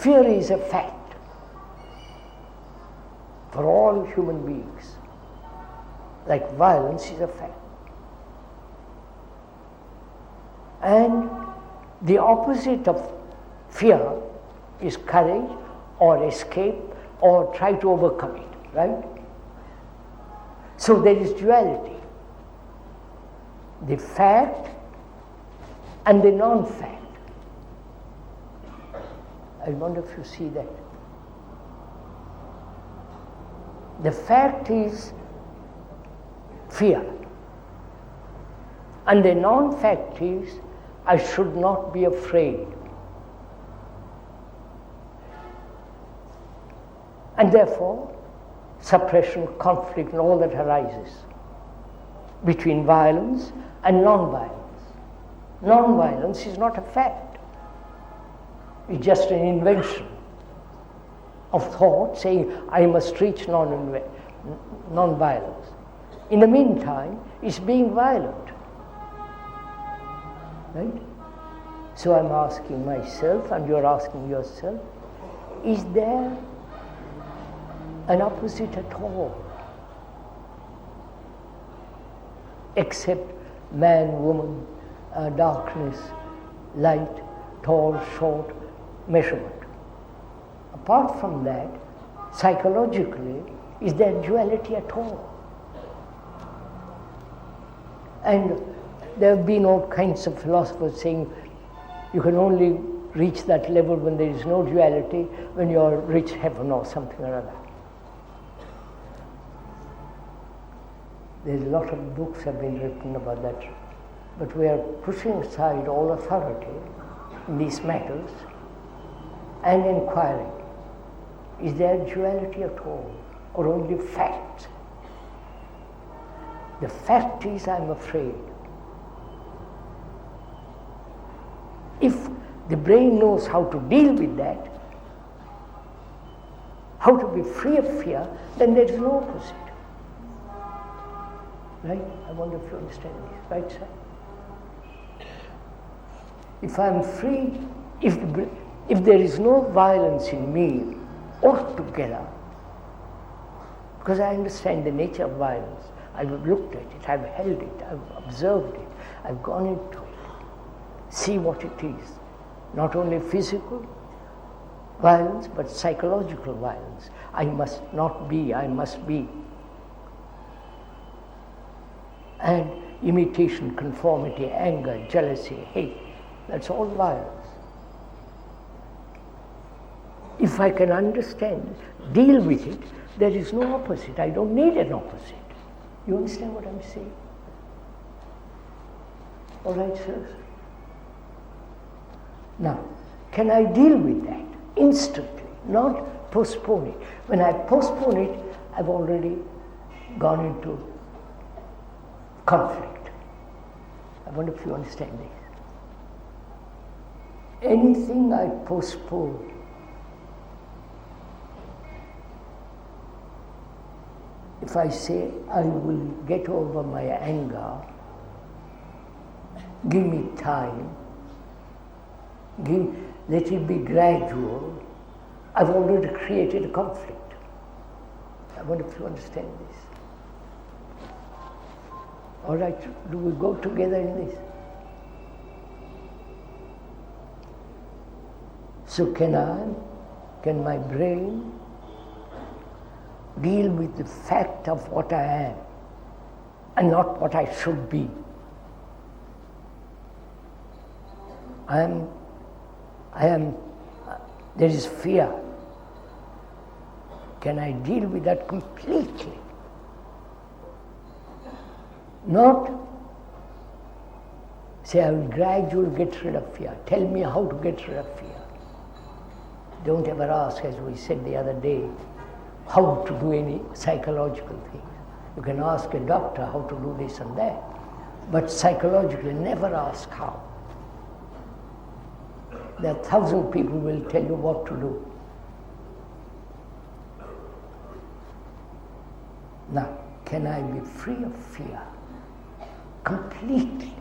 fear is a fact for all human beings, like violence is a fact. And the opposite of fear is courage or escape or try to overcome it, right? So there is duality. The fact and the non-fact. I wonder if you see that. The fact is fear. And the non-fact is I should not be afraid. And therefore, suppression, conflict, and all that arises between violence and non-violence. Non-violence is not a fact. It's just an invention of thought saying, I must reach non-violence. In the meantime, it's being violent. Right? So I'm asking myself, and you're asking yourself, is there an opposite at all, except man, woman, darkness, light, tall, short, measurement? Apart from that, psychologically, is there duality at all? And there have been all kinds of philosophers saying you can only reach that level when there is no duality, when you are reach heaven or something or other. There's a lot of books have been written about that, but we are pushing aside all authority in these matters and inquiring, is there duality at all, or only facts? The fact is I'm afraid. If the brain knows how to deal with that, how to be free of fear, then there is no opposite. Right? I wonder if you understand this. Right, sir? If I'm free, if there is no violence in me altogether, because I understand the nature of violence, I've looked at it, I've held it, I've observed it, I've gone into it, see what it is. Not only physical violence, but psychological violence. I must not be, I must be. And imitation, conformity, anger, jealousy, hate, that's all violence. If I can understand, deal with it, there is no opposite. I don't need an opposite. You understand what I'm saying? All right, sirs? Now, can I deal with that instantly, not postpone it? When I postpone it, I've already gone into conflict. I wonder if you understand this. Anything I postpone, if I say I will get over my anger, give me time, let it be gradual, I've already created a conflict. I wonder if you understand this. All right, do we go together in this? So can my brain deal with the fact of what I am and not what I should be? There is fear. Can I deal with that completely? Not say I will gradually get rid of fear. Tell me how to get rid of fear. Don't ever ask, as we said the other day, how to do any psychological things. You can ask a doctor how to do this and that, but psychologically never ask how. There are 1,000 people who will tell you what to do. Now, can I be free of fear completely?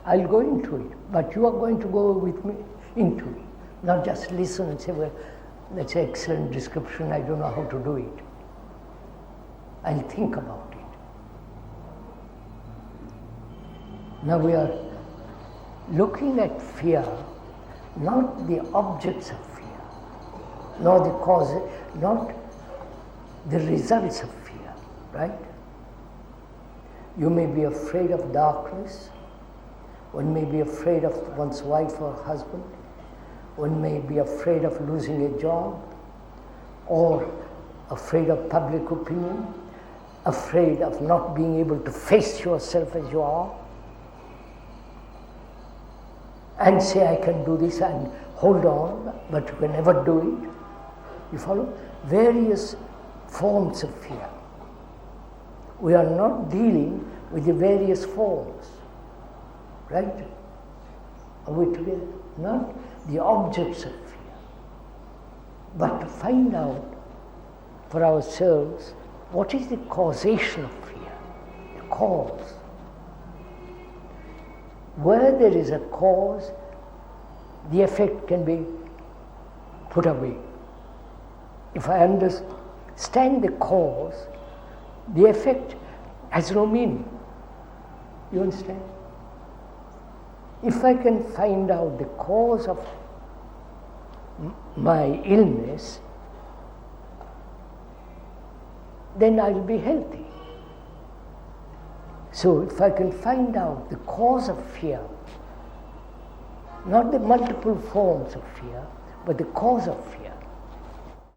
I'll go into it, but you are going to go with me into it, not just listen and say, well, that's an excellent description, I don't know how to do it. I'll think about it. Now we are looking at fear, not the objects of fear, nor the cause, not the results of fear, right? You may be afraid of darkness, one may be afraid of one's wife or husband, one may be afraid of losing a job, or afraid of public opinion, afraid of not being able to face yourself as you are, and say, I can do this and hold on, but you can never do it. You follow? Various forms of fear. We are not dealing with the various forms, right? Are we together? Not the objects of fear, but to find out for ourselves what is the causation of fear, the cause. Where there is a cause, the effect can be put away. If I understand the cause, the effect has no meaning. You understand? If I can find out the cause of my illness, then I'll be healthy. So if I can find out the cause of fear, not the multiple forms of fear, but the cause of fear,